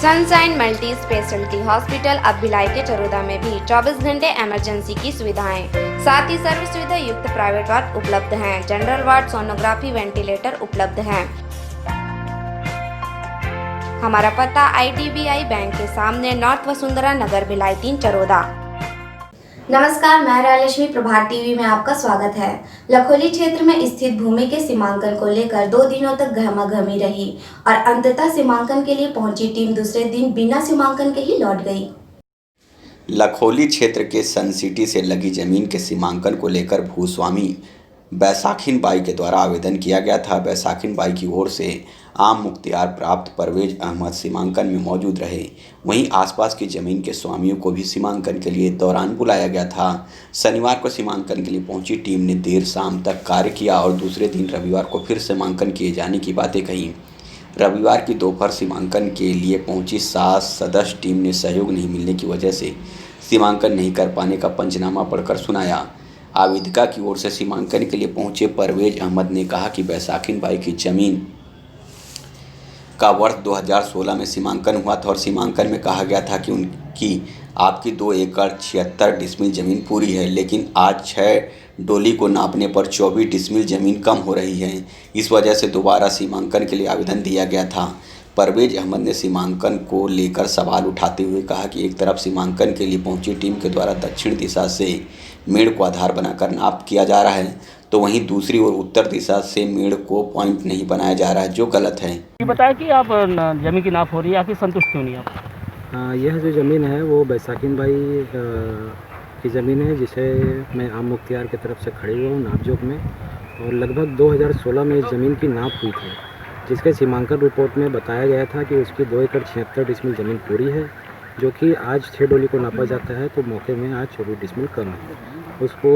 Sunshine multi speciality hospital अब भिलाई के चरोदा में भी 24 घंटे इमरजेंसी की सुविधाएं, साथ ही सर्व सुविधा युक्त प्राइवेट वार्ड उपलब्ध हैं। जनरल वार्ड, सोनोग्राफी, वेंटिलेटर उपलब्ध हैं। हमारा पता IDBI बैंक के सामने, नॉर्थ वसुंधरा नगर, भिलाई 3, चरोदा। नमस्कार, मैं राजलक्ष्मी, प्रभात टीवी में आपका स्वागत है। लखोली क्षेत्र में स्थित भूमि के सीमांकन को लेकर 2 दिनों तक गहमागहमी रही और अंततः सीमांकन के लिए पहुंची टीम दूसरे दिन बिना सीमांकन के ही लौट गई। लखोली क्षेत्र के सन सिटी से लगी जमीन के सीमांकन को लेकर भूस्वामी बैसाखीन बाई के द्वारा आवेदन किया गया था। बैसाखीन बाई की ओर से आम मुख्तियार प्राप्त परवेज अहमद सीमांकन में मौजूद रहे। वहीं आसपास की जमीन के स्वामियों को भी सीमांकन के लिए दौरान बुलाया गया था। शनिवार को सीमांकन के लिए पहुंची टीम ने देर शाम तक कार्य किया और दूसरे दिन रविवार को फिर सीमांकन किए जाने की बातें कही। रविवार की दोपहर सीमांकन के लिए पहुंची 7 सदस्य टीम ने सहयोग नहीं मिलने की वजह से सीमांकन नहीं कर पाने का पंचनामा पढ़कर सुनाया। आवेदिका की ओर से सीमांकन के लिए पहुंचे परवेज अहमद ने कहा कि बैसाखीन बाई की जमीन का वर्ष 2016 में सीमांकन हुआ था और सीमांकन में कहा गया था कि उनकी आपकी 2 एकड़ 76 डिसमिल ज़मीन पूरी है, लेकिन आज 6 डोली को नापने पर 24 डिसमिल ज़मीन कम हो रही है। इस वजह से दोबारा सीमांकन के लिए आवेदन दिया गया था। परवेज अहमद ने सीमांकन को लेकर सवाल उठाते हुए कहा कि एक तरफ सीमांकन के लिए पहुंची टीम के द्वारा दक्षिण दिशा से मेड़ को आधार बनाकर नाप किया जा रहा है, तो वहीं दूसरी ओर उत्तर दिशा से मेड़ को पॉइंट नहीं बनाया जा रहा है, जो गलत है। ये बताया कि आप जमीन की नाप हो रही है, आखिर संतुष्ट क्यों नहीं आप? यह जो ज़मीन है वो बैसाखीन बाई की ज़मीन है, जिसे मैं आम मुख्तियार की तरफ से खड़े हुआ हूँ नापजोक में, और लगभग 2016 में इस ज़मीन की नाप हुई थी, जिसके सीमांकन रिपोर्ट में बताया गया था कि उसकी 2 एकड़ 76 डिसमिल ज़मीन पूरी है, जो कि आज 6 डोली को नापा जाता है, तो मौके में आज 24 डिसमिल कम है। उसको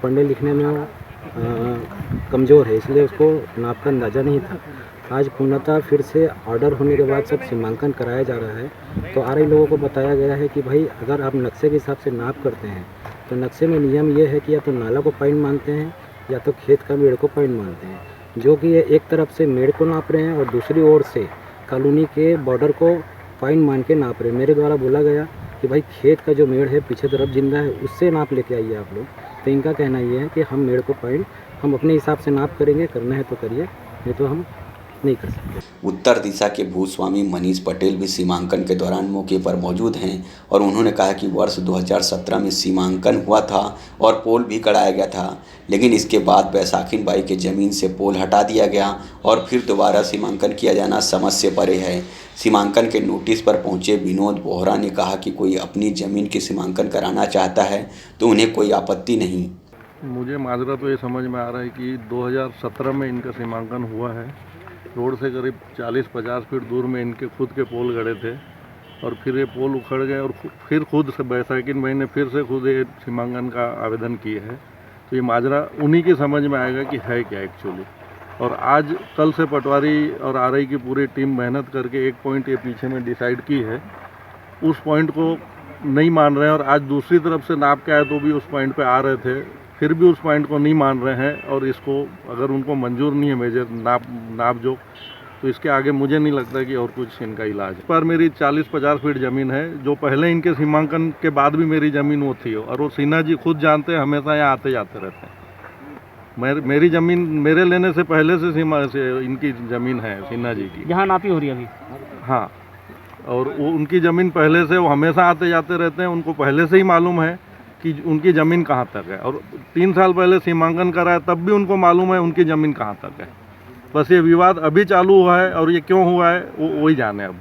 पढ़ने लिखने में कमज़ोर है, इसलिए उसको नाप का अंदाज़ा नहीं था। आज पूर्णतः फिर से ऑर्डर होने के बाद सब सीमांकन कराया जा रहा है, तो RI लोगों को बताया गया है कि भाई अगर आप नक्शे के हिसाब से नाप करते हैं तो नक्शे में नियम ये है कि या तो नाला को पॉइंट मानते हैं या तो खेत का मेड़ को पॉइंट मानते हैं, जो कि ये एक तरफ से मेड़ को नाप रहे हैं और दूसरी ओर से कॉलोनी के बॉर्डर को पॉइंट मान के नाप रहे हैं। मेरे द्वारा बोला गया कि भाई खेत का जो मेड़ है पीछे तरफ जिंदा है, उससे नाप लेके आइए आप लोग। तो इनका कहना ये है कि हम मेड़ को पॉइंट हम अपने हिसाब से नाप करेंगे, करना है तो करिए, नहीं तो हम नहीं कर सकते। उत्तर दिशा के भूस्वामी मनीष पटेल भी सीमांकन के दौरान मौके पर मौजूद हैं और उन्होंने कहा कि वर्ष 2017 में सीमांकन हुआ था और पोल भी गड़ाया गया था, लेकिन इसके बाद बैसाखीन बाई के ज़मीन से पोल हटा दिया गया और फिर दोबारा सीमांकन किया जाना समझ से परे है। सीमांकन के नोटिस पर पहुंचे विनोद बोहरा ने कहा कि कोई अपनी ज़मीन की सीमांकन कराना चाहता है तो उन्हें कोई आपत्ति नहीं। मुझे माजरा तो ये समझ में आ रहा है कि 2017 में इनका सीमांकन हुआ है। रोड से करीब 40-50 फीट दूर में इनके खुद के पोल गड़े थे और फिर ये पोल उखड़ गए और फिर खुद से बैसाखीन भाई ने फिर से खुद ये सीमांकन का आवेदन किए है। तो ये माजरा उन्हीं की समझ में आएगा कि है क्या एक्चुअली। और आज कल से पटवारी और RI की पूरी टीम मेहनत करके एक पॉइंट ये पीछे में डिसाइड की है, उस पॉइंट को नहीं मान रहे हैं। और आज दूसरी तरफ से नाप के आए तो भी उस पॉइंट पे आ रहे थे, फिर भी उस पॉइंट को नहीं मान रहे हैं। और इसको अगर उनको मंजूर नहीं है मेजर नाप जो, तो इसके आगे मुझे नहीं लगता कि और कुछ इनका इलाज है। पर मेरी 40-50 फीट ज़मीन है, जो पहले इनके सीमांकन के बाद भी मेरी ज़मीन वो थी, और वो सिन्हा जी खुद जानते हैं, हमेशा यहाँ आते जाते रहते हैं। मेरी ज़मीन मेरे लेने से पहले से सीमा से इनकी ज़मीन है सिन्हा जी की, जहाँ नापी हो रही है अभी। हाँ, और वो उनकी ज़मीन पहले से वो हमेशा आते जाते रहते हैं, उनको पहले से ही मालूम है कि उनकी ज़मीन कहाँ तक है। और 3 साल पहले सीमांकन कराया तब भी उनको मालूम है उनकी ज़मीन कहाँ तक है। बस ये विवाद अभी चालू हुआ है और ये क्यों हुआ है वो वही जाने। अब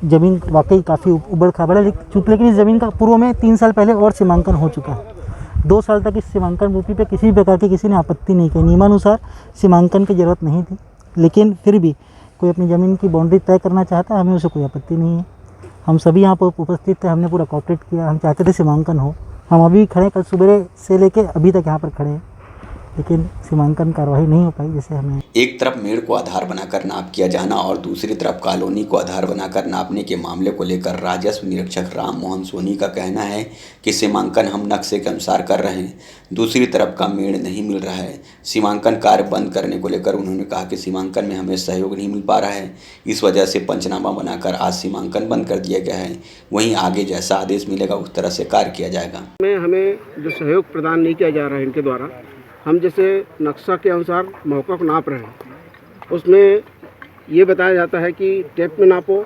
ज़मीन वाकई काफ़ी उबड़ खाबड़ है, लेकिन इस ज़मीन का पूर्व में 3 साल पहले और सीमांकन हो चुका है। 2 साल तक इस सीमांकन भूमि पे किसी भी प्रकार की किसी ने आपत्ति नहीं की। नियमानुसार सीमांकन की ज़रूरत नहीं थी, लेकिन फिर भी कोई अपनी ज़मीन की बाउंड्री तय करना चाहता है, हमें उसे कोई आपत्ति नहीं है। हम सभी यहाँ पर उपस्थित थे, हमने पूरा कोऑपरेट किया। हम चाहते थे सीमांकन हो। हम अभी खड़े, कल सुबह से लेके अभी तक यहाँ पर खड़े हैं। लेकिन सीमांकन कार्रवाई नहीं हो पाई जैसे हमें। एक तरफ मेड़ को आधार बनाकर नाप किया जाना और दूसरी तरफ कॉलोनी को आधार बनाकर नापने के मामले को लेकर राजस्व निरीक्षक राम मोहन सोनी का कहना है कि सीमांकन हम नक्शे के अनुसार कर रहे हैं, दूसरी तरफ का मेड़ नहीं मिल रहा है। सीमांकन कार्य बंद करने को लेकर उन्होंने कहा कि सीमांकन में हमें सहयोग नहीं मिल पा रहा है, इस वजह से पंचनामा बनाकर आज सीमांकन बंद कर दिया गया है। वहीं आगे जैसा आदेश मिलेगा उस तरह से कार्य किया जाएगा। हमें जो सहयोग प्रदान नहीं किया जा रहा है इनके द्वारा, हम जैसे नक्शा के अनुसार मौका को नाप रहे हैं, उसमें ये बताया जाता है कि टेप में नापो,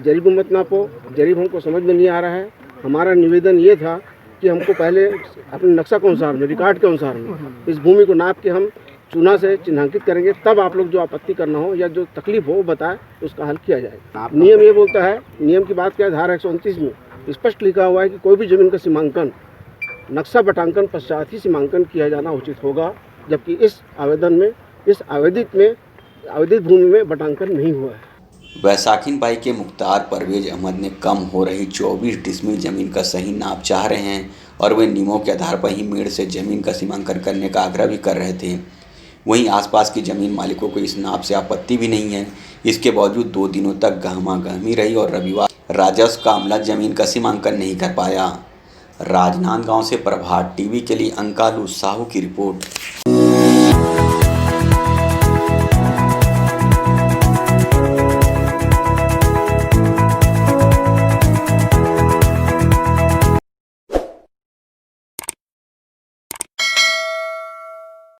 जरीब मत नापो। जरीब हमको समझ में नहीं आ रहा है। हमारा निवेदन ये था कि हमको पहले अपने नक्शा के अनुसार में, रिकॉर्ड के अनुसार में इस भूमि को नाप के हम चूना से चिन्हांकित करेंगे, तब आप लोग जो आपत्ति करना हो या जो तकलीफ हो वो बताएं, उसका हल किया जाएगा। नियम ये बोलता है, नियम की बात क्या है, धारा 129 में स्पष्ट लिखा हुआ है कि कोई भी जमीन का सीमांकन नक्शा बटांकन पश्चात ही सीमांकन किया जाना उचित होगा, जबकि इस आवेदन में, इस आवेदित भूमि में बटांकन नहीं हुआ है। बैसाखीन बाई के मुख्तार परवेज अहमद ने कम हो रही 24 डिसमिल जमीन का सही नाप चाह रहे हैं और वे नियमों के आधार पर ही मेड़ से जमीन का सीमांकन करने का आग्रह भी कर रहे थे। वहीं आसपास की जमीन मालिकों को इस नाप से आपत्ति भी नहीं है। इसके बावजूद 2 दिनों तक गहमागहमी रही और रविवार राजस्व का अमला जमीन का सीमांकन नहीं कर पाया। राजनांदगांव से प्रभात टीवी के लिए अंकालू साहू की रिपोर्ट।